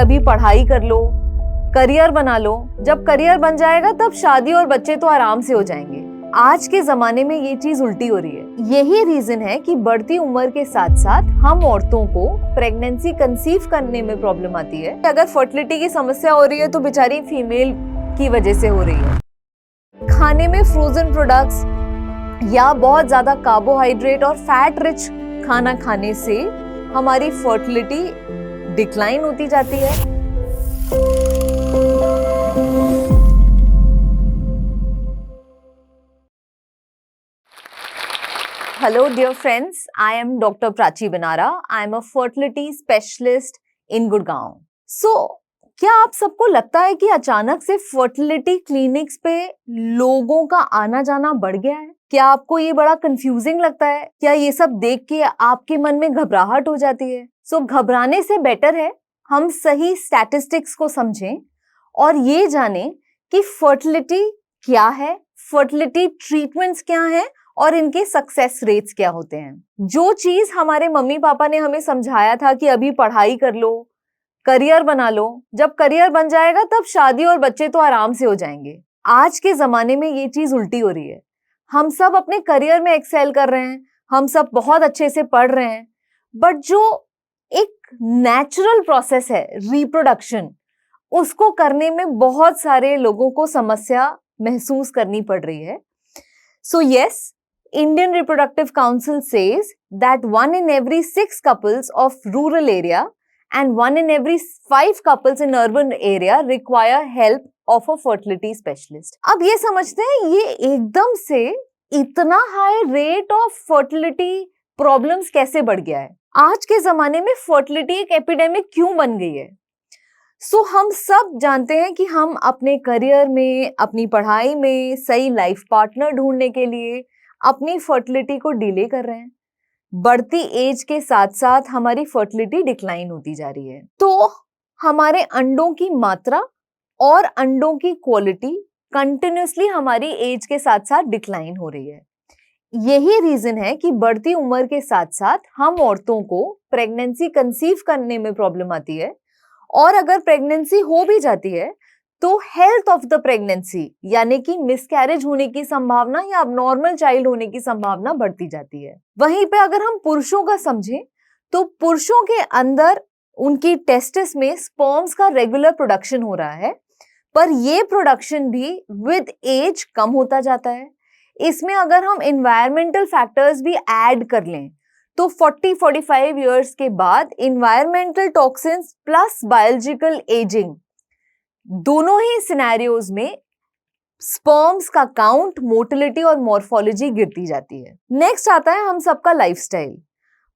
अभी पढ़ाई कर लो, करियर बना लो, जब करियर बन जाएगा तब शादी और बच्चे तो आराम से हो जाएंगे। आज के जमाने में ये चीज उल्टी हो रही है। यही रीजन है कि बढ़ती उम्र के साथ साथ हम औरतों को प्रेगनेंसी कंसीव करने में प्रॉब्लम आती है। अगर फर्टिलिटी की समस्या हो रही है तो बेचारी फीमेल की वजह से हो रही है। खाने में फ्रोजन प्रोडक्ट्स या बहुत ज्यादा कार्बोहाइड्रेट और फैट रिच खाना खाने से हमारी फर्टिलिटी डिक्लाइन होती जाती है। Hello dear friends, I am Dr. Prachi Banara. I am a fertility specialist in Gurgaon. So, क्या आप सबको लगता है कि अचानक से फर्टिलिटी क्लिनिक्स पे लोगों का आना जाना बढ़ गया है? क्या आपको ये बड़ा कंफ्यूजिंग लगता है? क्या ये सब देख के आपके मन में घबराहट हो जाती है? घबराने से बेटर है हम सही स्टैटिस्टिक्स को समझें और ये जानें कि फर्टिलिटी क्या है, फर्टिलिटी ट्रीटमेंट्स क्या हैं और इनके सक्सेस रेट्स क्या होते हैं। जो चीज हमारे मम्मी पापा ने हमें समझाया था कि अभी पढ़ाई कर लो, करियर बना लो, जब करियर बन जाएगा तब शादी और बच्चे तो आराम से हो जाएंगे। आज के जमाने में ये चीज उल्टी हो रही है। हम सब अपने करियर में एक्सेल कर रहे हैं, हम सब बहुत अच्छे से पढ़ रहे हैं, बट जो एक नेचुरल प्रोसेस है रिप्रोडक्शन, उसको करने में बहुत सारे लोगों को समस्या महसूस करनी पड़ रही है। So yes, Indian Reproductive Council says that 1 in every 6 couples of rural area and 1 in every 5 couples in urban area require help of a fertility specialist. अब ये समझते हैं ये एकदम से इतना high rate of fertility problems कैसे बढ़ गया है। आज के जमाने में फर्टिलिटी एक एपिडेमिक क्यों बन गई है? हम सब जानते हैं कि हम अपने करियर में, अपनी पढ़ाई में सही लाइफ पार्टनर ढूंढने के लिए अपनी फर्टिलिटी को डिले कर रहे हैं। बढ़ती एज के साथ साथ हमारी फर्टिलिटी डिक्लाइन होती जा रही है, तो हमारे अंडों की मात्रा और अंडों की क्वालिटी कंटिन्यूसली हमारी एज के साथ साथ डिक्लाइन हो रही है। यही रीजन है कि बढ़ती उम्र के साथ साथ हम औरतों को प्रेगनेंसी कंसीव करने में प्रॉब्लम आती है और अगर प्रेगनेंसी हो भी जाती है तो हेल्थ ऑफ द प्रेगनेंसी यानी कि मिसकैरेज होने की संभावना या अबनॉर्मल चाइल्ड होने की संभावना बढ़ती जाती है। वहीं पे अगर हम पुरुषों का समझें तो पुरुषों के अंदर उनकी टेस्टिस में स्पर्म्स का रेगुलर प्रोडक्शन हो रहा है, पर ये प्रोडक्शन भी विद एज कम होता जाता है। इसमें अगर हम एनवायरमेंटल फैक्टर्स भी ऐड कर लें तो 40-45 इयर्स के बाद environmental toxins plus biological ageing दोनों ही सिनेरियोज में स्पर्म्स का काउंट, मोटिलिटी और मॉर्फोलॉजी गिरती जाती है। नेक्स्ट आता है हम सबका लाइफस्टाइल।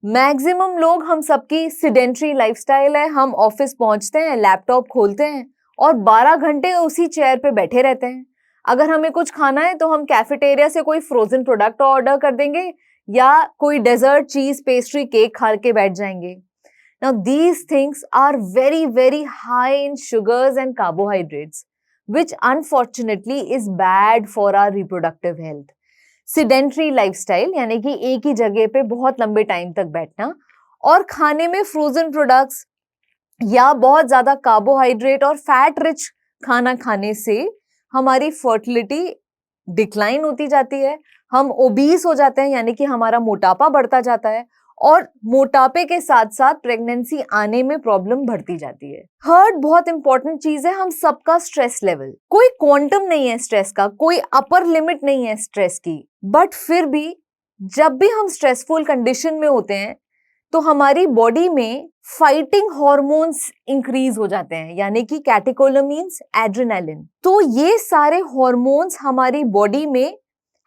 मैक्सिमम लोग, हम सबकी सिडेंट्री लाइफस्टाइल है। हम ऑफिस पहुंचते हैं, लैपटॉप खोलते हैं और 12 घंटे उसी चेयर पे बैठे रहते हैं। अगर हमें कुछ खाना है तो हम कैफेटेरिया से कोई फ्रोजन प्रोडक्ट ऑर्डर कर देंगे या कोई डेजर्ट, चीज, पेस्ट्री, केक खा के बैठ जाएंगे। Now these things are very very high in sugars and carbohydrates, which unfortunately is bad for our reproductive health. Sedentary lifestyle यानी कि एक ही जगह पे बहुत लंबे टाइम तक बैठना और खाने में फ्रोजन प्रोडक्ट्स या बहुत ज्यादा कार्बोहाइड्रेट और फैट रिच खाना खाने से हमारी फर्टिलिटी डिक्लाइन होती जाती है। हम ओबीस हो जाते हैं यानी कि हमारा मोटापा बढ़ता जाता है और मोटापे के साथ साथ प्रेगनेंसी आने में प्रॉब्लम बढ़ती जाती है। थर्ड बहुत इंपॉर्टेंट चीज है हम सबका स्ट्रेस लेवल। कोई क्वांटम नहीं है स्ट्रेस का, कोई अपर लिमिट नहीं है स्ट्रेस की, बट फिर भी जब भी हम स्ट्रेसफुल कंडीशन में होते हैं तो हमारी बॉडी में फाइटिंग हॉर्मोन्स इंक्रीज हो जाते हैं यानी कि कैटेकोलामीन्स, एड्रेनालिन। तो ये सारे हॉर्मोन्स हमारी बॉडी में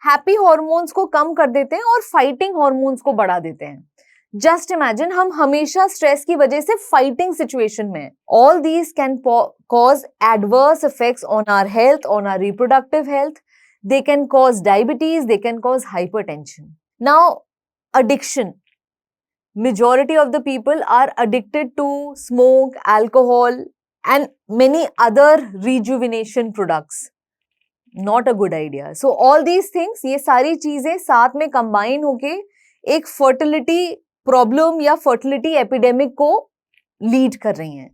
हैप्पी हॉर्मोन्स को कम कर देते हैं और फाइटिंग हॉर्मोन्स को बढ़ा देते हैं। जस्ट इमेजिन हम हमेशा स्ट्रेस की वजह से फाइटिंग सिचुएशन में। All these can cause adverse effects on our health, on our reproductive health. They can cause diabetes, they can cause hypertension. Now addiction. Majority of the people are addicted to smoke, alcohol and many other rejuvenation products. Not a good idea. So all these things, ये सारी चीजें साथ में combine होके एक fertility problem या fertility epidemic को lead कर रही हैं.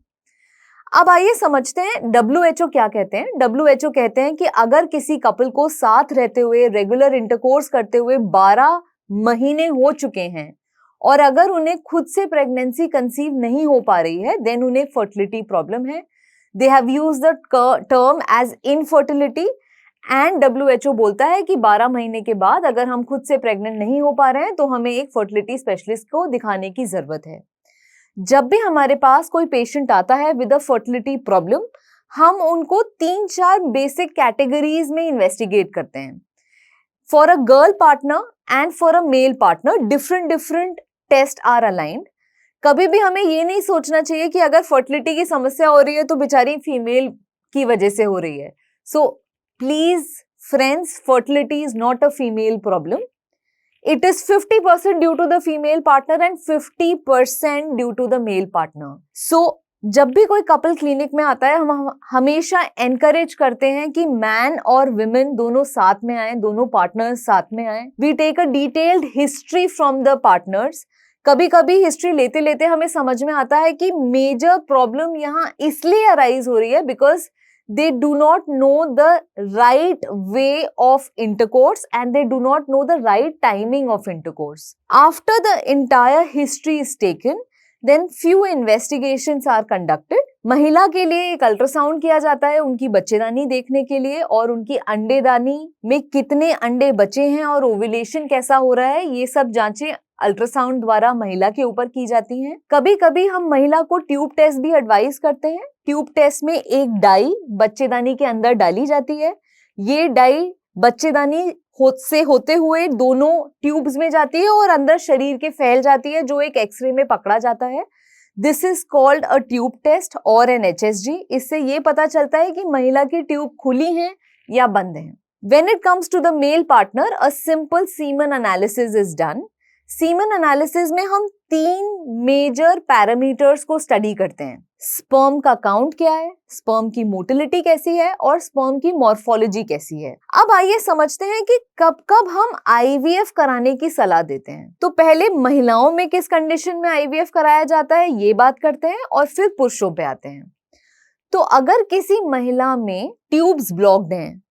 अब आइए समझते हैं WHO क्या कहते हैं। WHO कहते हैं कि अगर किसी कपल को साथ रहते हुए रेगुलर इंटरकोर्स करते हुए 12 महीने हो चुके हैं और अगर उन्हें खुद से प्रेगनेंसी कंसीव नहीं हो पा रही है, देन उन्हें फर्टिलिटी प्रॉब्लम है। They have used the term as infertility and WHO बोलता है कि 12 महीने के बाद अगर हम खुद से प्रेग्नेंट नहीं हो पा रहे हैं तो हमें एक फर्टिलिटी स्पेशलिस्ट को दिखाने की जरूरत है। जब भी हमारे पास कोई पेशेंट आता है विद अ फर्टिलिटी प्रॉब्लम, हम उनको 3-4 बेसिक कैटेगरीज में इन्वेस्टिगेट करते हैं। For a girl partner and for a male partner different test are aligned. कभी भी हमें ये नहीं सोचना चाहिए कि अगर फर्टिलिटी की समस्या हो रही है तो बेचारी फीमेल की वजह से हो रही है। So please friends, fertility is not a female problem. It is 50% due to the female partner and 50% due to the male partner. So, जब भी कोई कपल क्लिनिक में आता है, हम हमेशा एनकरेज करते हैं कि मैन और विमेन दोनों साथ में आए, दोनों पार्टनर्स साथ में आए. We take a detailed history from the partners. कभी कभी हिस्ट्री लेते लेते हमें समझ में आता है कि मेजर प्रॉब्लम यहाँ इसलिए अराइज हो रही है because they do not know the right way of intercourse and they do not know the right timing of intercourse. After the entire history is taken, then few investigations are conducted. महिला के लिए एक ultrasound किया जाता है उनकी बच्चेदानी देखने के लिए और उनकी अंडेदानी में कितने अंडे बचे हैं और ओव्यूलेशन कैसा हो रहा है, ये सब जांचें अल्ट्रासाउंड द्वारा महिला के ऊपर की जाती हैं. कभी कभी हम महिला को ट्यूब टेस्ट भी एडवाइस करते हैं. ट्यूब टेस्ट में एक डाई बच्चेदानी के अंदर डाली जाती है. ये डाई बच्चेदानी से होते हुए दोनों ट्यूब्स में जाती है और अंदर शरीर के फैल जाती है जो एक एक्सरे में पकड़ा जाता है. This is called a tube test और एन HSG. इससे ये पता चलता है कि महिला की ट्यूब खुली है या बंद है. When it comes to the male partner, a simple semen analysis is done. Semen analysis में हम 3 मेजर पैरामीटर्स को स्टडी करते हैं. स्पर्म का काउंट क्या है, स्पर्म की मोटिलिटी कैसी है और स्पर्म की मॉर्फोलॉजी कैसी है. अब आइए समझते हैं कि कब कब हम IVF कराने की सलाह देते हैं. तो पहले महिलाओं में किस कंडीशन में IVF कराया जाता है ये बात करते हैं और फिर पुरुषों पे आते हैं. तो अगर किसी महिला में ट्यूब्स ब्लॉक्ड हैं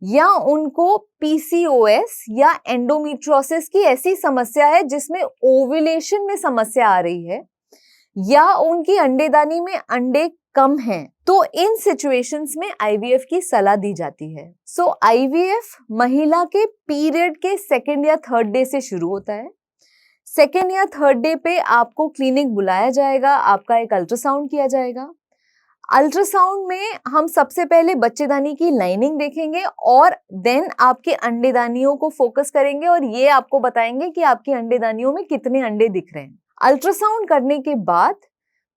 या उनको PCOS या एंडोमेट्रियोसिस की ऐसी समस्या है जिसमें ओव्यूलेशन में समस्या आ रही है या उनकी अंडेदानी में अंडे कम हैं, तो इन सिचुएशंस में IVF की सलाह दी जाती है. सो IVF महिला के पीरियड के 2nd या 3rd डे से शुरू होता है. 2nd या 3rd डे पे आपको क्लिनिक बुलाया जाएगा, आपका एक अल्ट्रासाउंड किया जाएगा. अल्ट्रासाउंड में हम सबसे पहले बच्चेदानी की लाइनिंग देखेंगे और देन आपके अंडेदानियों को फोकस करेंगे और ये आपको बताएंगे कि आपकी अंडेदानियों में कितने अंडे दिख रहे हैं. अल्ट्रासाउंड करने के बाद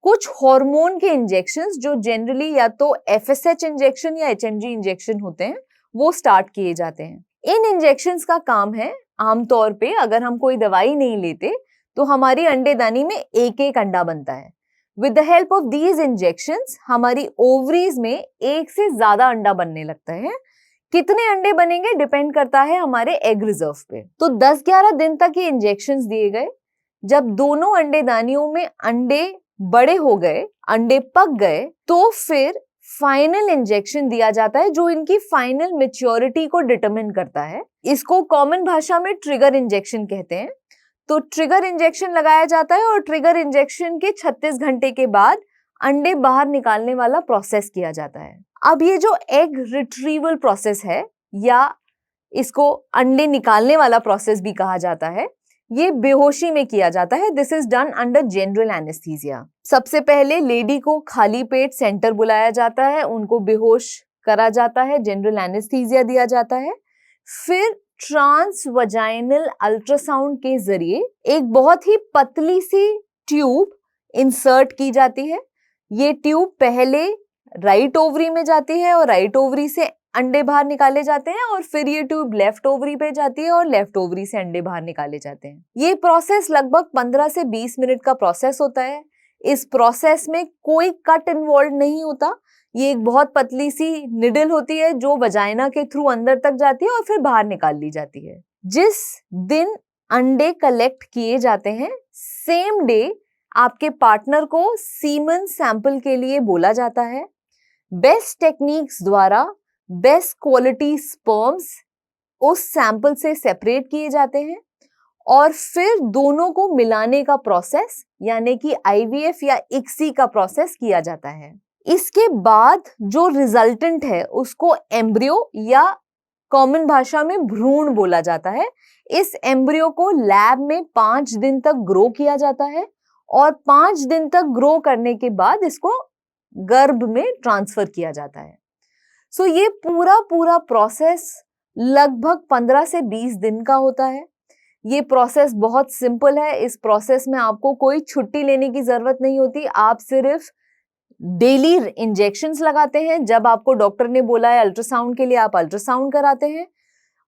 कुछ हार्मोन के इंजेक्शंस जो जनरली या तो FSH इंजेक्शन या HMG इंजेक्शन होते हैं वो स्टार्ट किए जाते हैं. इन इंजेक्शंस का काम है, आमतौर पे अगर हम कोई दवाई नहीं लेते तो हमारी अंडेदानी में एक अंडा बनता है. With the help of these injections, हमारी ओवरीज में एक से ज्यादा अंडा बनने लगता है. कितने अंडे बनेंगे डिपेंड करता है हमारे एग रिजर्व पे. तो 10-11 दिन तक ये इंजेक्शंस दिए गए. जब दोनों अंडेदानियों में अंडे बड़े हो गए, अंडे पक गए, तो फिर फाइनल इंजेक्शन दिया जाता है जो इनकी फाइनल मैच्योरिटी को डिटरमिन करता है. इसको कॉमन भाषा में ट्रिगर इंजेक्शन कहते हैं. तो ट्रिगर इंजेक्शन लगाया जाता है और ट्रिगर इंजेक्शन के 36 घंटे के बाद अंडे बाहर निकालने वाला प्रोसेस किया जाता है. अब ये जो एग रिट्रीवल प्रोसेस है या इसको अंडे निकालने वाला प्रोसेस भी कहा जाता है, ये बेहोशी में किया जाता है. This is done under general anaesthesia. सबसे पहले लेडी को खाली पेट सेंटर बुलाया जाता है, उनको बेहोश करा जाता है, जनरल एनेस्थीसिया दिया जाता है. फिर ट्रांसवजाइनल अल्ट्रासाउंड के जरिए एक बहुत ही पतली सी ट्यूब इंसर्ट की जाती है. ये ट्यूब पहले राइट ओवरी में जाती है और राइट ओवरी से अंडे बाहर निकाले जाते हैं और फिर ये ट्यूब लेफ्ट ओवरी पे जाती है और लेफ्ट ओवरी से अंडे बाहर निकाले जाते हैं. ये प्रोसेस लगभग 15 से 20 मिनट का प्रोसेस होता है. इस प्रोसेस में कोई कट इन्वॉल्व नहीं होता. ये एक बहुत पतली सी निडल होती है जो वजाइना के थ्रू अंदर तक जाती है और फिर बाहर निकाल ली जाती है. जिस दिन अंडे कलेक्ट किए जाते हैं सेम डे आपके पार्टनर को सीमन सैंपल के लिए बोला जाता है। बेस्ट टेक्निक्स द्वारा बेस्ट क्वालिटी स्पर्म्स उस सैंपल से सेपरेट किए जाते हैं और फिर दोनों को मिलाने का प्रोसेस यानी कि आईवीएफ या इक्सी का प्रोसेस किया जाता है। इसके बाद जो रिजल्टेंट है उसको एम्ब्रियो या कॉमन भाषा में भ्रूण बोला जाता है। इस एम्ब्रियो को लैब में 5 दिन तक ग्रो किया जाता है और 5 दिन तक ग्रो करने के बाद इसको गर्भ में ट्रांसफर किया जाता है। सो ये पूरा प्रोसेस लगभग 15 से 20 दिन का होता है। ये प्रोसेस बहुत सिंपल है। इस प्रोसेस में आपको कोई छुट्टी लेने की जरूरत नहीं होती। आप सिर्फ डेली इंजेक्शंस लगाते हैं। जब आपको डॉक्टर ने बोला है अल्ट्रासाउंड के लिए, आप अल्ट्रासाउंड कराते हैं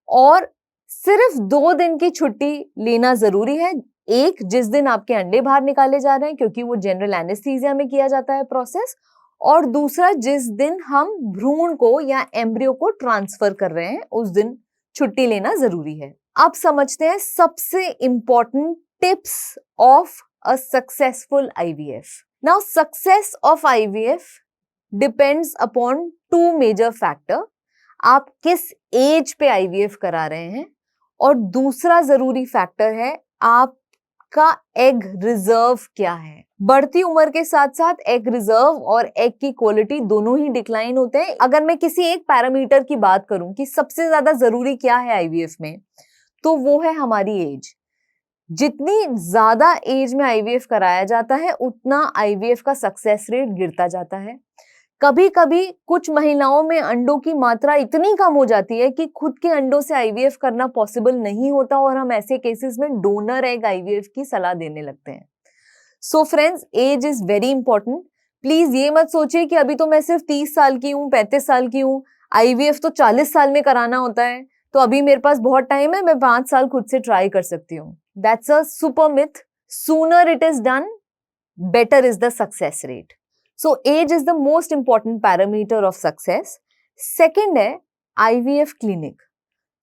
और सिर्फ 2 दिन की छुट्टी लेना जरूरी है। एक, जिस दिन आपके अंडे बाहर निकाले जा रहे हैं क्योंकि वो जनरल एनेस्थीसिया में किया जाता है प्रोसेस, और दूसरा जिस दिन हम भ्रूण को या एम्ब्रियो को ट्रांसफर कर रहे हैं उस दिन छुट्टी लेना जरूरी है। अब समझते हैं सबसे important tips of a successful IVF. Now success of IVF depends upon 2 major factor. आप किस एज पे आईवीएफ करा रहे हैं और दूसरा जरूरी फैक्टर है आपका एग रिजर्व क्या है। बढ़ती उम्र के साथ साथ एग रिजर्व और एग की क्वालिटी दोनों ही डिक्लाइन होते हैं। अगर मैं किसी एक पैरामीटर की बात करूं कि सबसे ज्यादा जरूरी क्या है आईवीएफ में, तो वो है हमारी एज। जितनी ज्यादा एज में आईवीएफ कराया जाता है उतना आईवीएफ का सक्सेस रेट गिरता जाता है। कभी कभी कुछ महिलाओं में अंडों की मात्रा इतनी कम हो जाती है कि खुद के अंडों से आईवीएफ करना पॉसिबल नहीं होता और हम ऐसे केसेस में डोनर एग आईवीएफ की सलाह देने लगते हैं। So friends, age is very important. Please ये मत सोचिए कि अभी तो मैं सिर्फ 30 साल की हूँ, 35 साल की हूँ, आईवीएफ तो 40 साल में कराना होता है, तो अभी मेरे पास बहुत टाइम है, मैं 5 साल खुद से ट्राई कर सकती हूँ। That's a super myth. Sooner it is done, better is the success rate. So age is the most important parameter of success. Second है IVF clinic.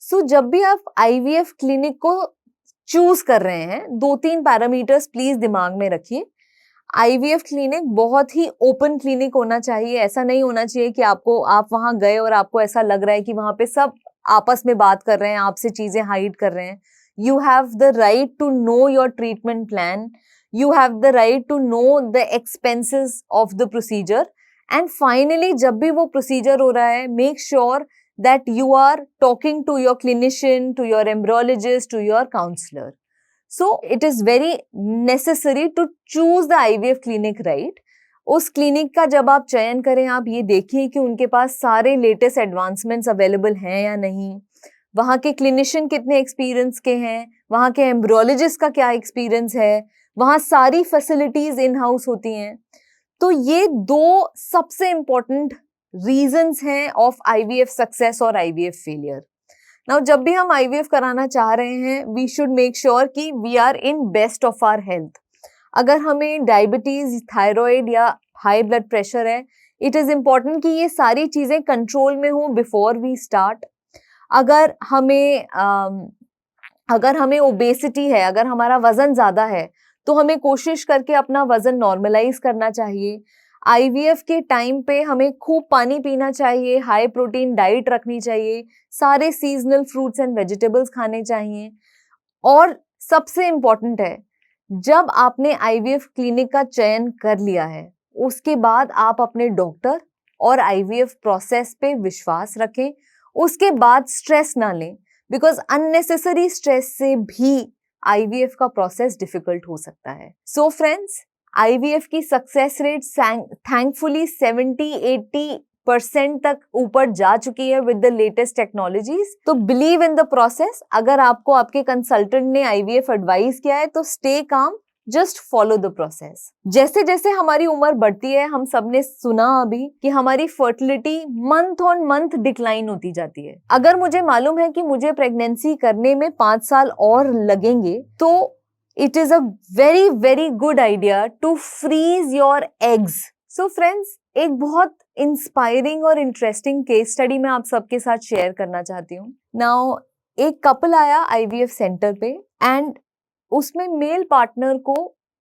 So जब भी आप IVF clinic को चूज कर रहे हैं, 2-3 पैरामीटर्स प्लीज दिमाग में रखिए। IVF क्लिनिक बहुत ही ओपन क्लिनिक होना चाहिए। ऐसा नहीं होना चाहिए कि आप वहां गए और आपको ऐसा लग रहा है कि वहां पे सब आपस में बात कर रहे हैं, आपसे चीजें हाइड कर रहे हैं। You have the right to know your treatment plan. You have the right to know the expenses of the procedure. And finally, जब भी वो procedure हो रहा है, make sure that you are talking to your clinician, to your embryologist, to your counselor. So it is very necessary to choose the IVF clinic right. उस clinic का जब आप चयन करें, आप ये देखिए कि उनके पास सारे लेटेस्ट एडवांसमेंट्स अवेलेबल हैं या नहीं, वहाँ के क्लिनिशियन कितने एक्सपीरियंस के हैं, वहाँ के एम्ब्रियोलॉजिस्ट का क्या एक्सपीरियंस है, वहाँ सारी फैसिलिटीज इन हाउस होती हैं। तो ये 2 सबसे इंपॉर्टेंट रीजंस हैं ऑफ आईवीएफ सक्सेस और आईवीएफ फेलियर। नाउ जब भी हम आईवीएफ कराना चाह रहे हैं, वी शुड मेक श्योर कि we are in best of our health. अगर हमें डायबिटीज, थायराइड या हाई ब्लड प्रेशर है, इट इज इम्पॉर्टेंट कि ये सारी चीजें कंट्रोल में हो बिफोर वी स्टार्ट। अगर हमें ओबेसिटी है, अगर हमारा वजन ज्यादा है, तो हमें कोशिश करके अपना वजन नॉर्मलाइज करना चाहिए। आईवीएफ के टाइम पे हमें खूब पानी पीना चाहिए, हाई प्रोटीन डाइट रखनी चाहिए, सारे सीजनल फ्रूट्स एंड वेजिटेबल्स खाने चाहिए। और सबसे इम्पोर्टेंट है, जब आपने आईवीएफ क्लिनिक का चयन कर लिया है, उसके बाद आप अपने डॉक्टर और आईवीएफ प्रोसेस पे विश्वास रखें। उसके बाद स्ट्रेस ना लें, बिकॉज अननेसेसरी स्ट्रेस से भी आईवीएफ का प्रोसेस डिफिकल्ट हो सकता है। सो फ्रेंड्स, आईवीएफ की सक्सेस रेट थैंकफुली 70-80% तक ऊपर जा चुकी है विद द लेटेस्ट टेक्नोलॉजीज। तो बिलीव इन द प्रोसेस। अगर आपको आपके कंसल्टेंट ने आईवीएफ एडवाइस किया है तो stay calm, just follow the process. जैसे जैसे हमारी उम्र बढ़ती है, हम सबने सुना अभी कि हमारी fertility month on month decline होती जाती है। अगर मुझे मालूम है कि मुझे प्रेगनेंसी करने में 5 साल और लगेंगे, तो it is a very very good idea to freeze your eggs. So friends, एक बहुत इंस्पायरिंग और इंटरेस्टिंग केस स्टडी मैं आप सबके साथ शेयर करना चाहती हूँ। नाउ, एक कपल आया आईवीएफ सेंटर पे एंड उसमें मेल पार्टनर को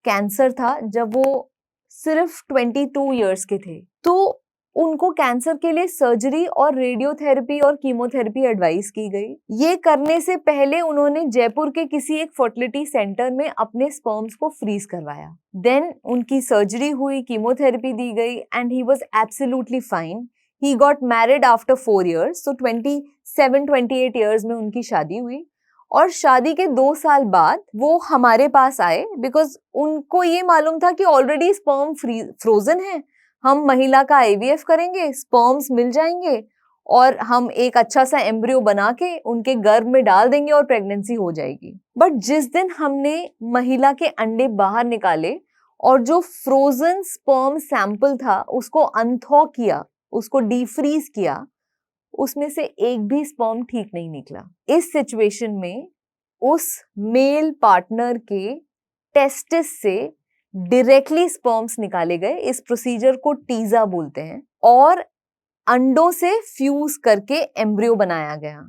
कैंसर था जब वो सिर्फ 22 इयर्स के थे। तो उनको कैंसर के लिए सर्जरी और रेडियोथेरेपी और कीमोथेरेपी एडवाइस की गई। ये करने से पहले उन्होंने जयपुर के किसी एक फर्टिलिटी सेंटर में अपने स्पर्म्स को फ्रीज करवाया। देन उनकी सर्जरी हुई, कीमोथेरेपी दी गई and he was absolutely fine. He got married after 4 years, so 27-28 years में उनकी शादी हुई। और शादी के 2 साल बाद वो हमारे पास आए बिकॉज उनको ये मालूम था कि ऑलरेडी स्पर्म फ्रोजन है, हम महिला का आईवीएफ करेंगे, स्पर्म्स मिल जाएंगे और हम एक अच्छा सा एम्ब्रियो बना के उनके गर्भ में डाल देंगे और प्रेगनेंसी हो जाएगी। बट जिस दिन हमने महिला के अंडे बाहर निकाले और जो फ्रोजन स्पर्म सैंपल था उसको अनथॉ किया, उसको डीफ्रीज किया, उसमें से एक भी स्पर्म ठीक नहीं निकला। इस सिचुएशन में उस मेल पार्टनर के टेस्टिस से डायरेक्टली स्पर्म्स निकाले गए। इस प्रोसीजर को टीजा बोलते हैं और अंडों से फ्यूज करके एम्ब्रियो बनाया गया।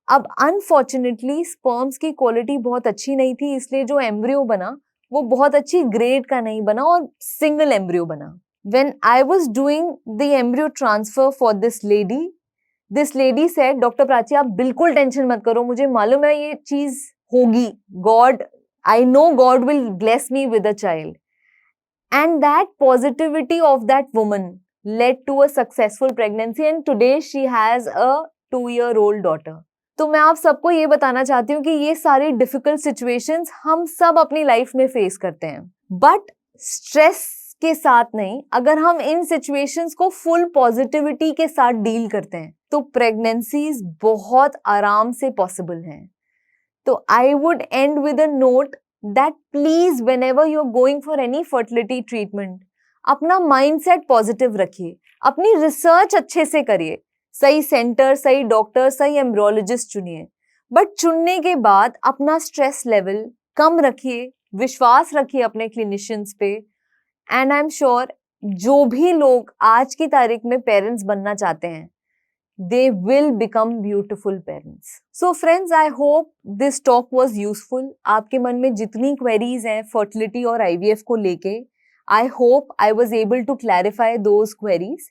अब अनफॉर्चुनेटली स्पर्म्स की क्वालिटी बहुत अच्छी नहीं थी, इसलिए जो एम्ब्रियो बना वो बहुत अच्छी ग्रेड का नहीं बना और सिंगल एम्ब्रियो बना। When I was doing the embryo transfer for this lady said, doctor Prachi आप बिल्कुल टेंशन मत करो, मुझे मालूम है ये चीज होगी, I know God will bless me with a child. And that positivity of that woman led to a successful pregnancy and today she has a 2-year-old daughter. तो मैं आप सबको ये बताना चाहती हूँ कि ये सारी डिफिकल्ट सिचुएशंस हम सब अपनी लाइफ में फेस करते हैं, बट स्ट्रेस के साथ नहीं। अगर हम इन सिचुएशंस को फुल पॉजिटिविटी के साथ डील करते हैं तो प्रेगनेंसीज बहुत आराम से पॉसिबल हैं। तो I would end with a note that please whenever you're going for any fertility treatment, अपना mindset पॉजिटिव रखिए, अपनी रिसर्च अच्छे से करिए, सही सेंटर, सही डॉक्टर, सही एम्ब्रियोलॉजिस्ट चुनिए, बट चुनने के बाद अपना स्ट्रेस लेवल कम रखिए, विश्वास रखिए अपने क्लिनिशियंस पे। एंड आई एम श्योर जो भी लोग आज की तारीख में पेरेंट्स बनना चाहते हैं they will become beautiful parents. So friends, I hope this talk was useful. आपके मन में जितनी queries हैं fertility और IVF को लेके, I hope I was able to clarify those queries.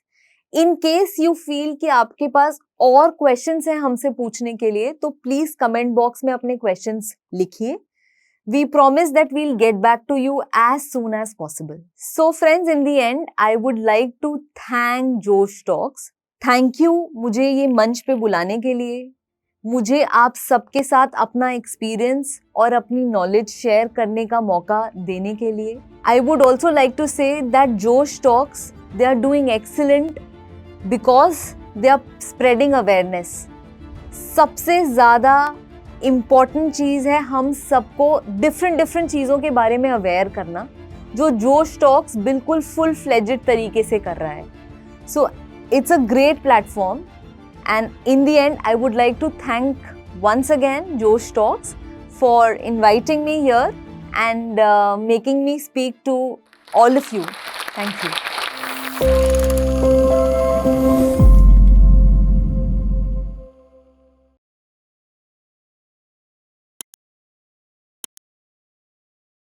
In case you feel कि आपके पास और questions हैं हमसे पूछने के लिए, तो please comment box में अपने questions लिखिए. We promise that we'll get back to you as soon as possible. So friends, in the end, I would like to thank Josh Talks. Thank you मुझे ये मंच पे बुलाने के लिए, मुझे आप सबके साथ अपना एक्सपीरियंस और अपनी नॉलेज शेयर करने का मौका देने के लिए। I would also like to say that Josh Talks they are doing excellent because they are spreading awareness. सबसे ज़्यादा इम्पॉर्टेंट चीज़ है हम सबको डिफरेंट चीज़ों के बारे में अवेयर करना, जो जोश टॉक्स बिल्कुल फुल फ्लेजेड तरीके से कर रहा है। सो it's a great platform, and in the end I would like to thank once again Josh Talks for inviting me here and making me speak to all of you. Thank you.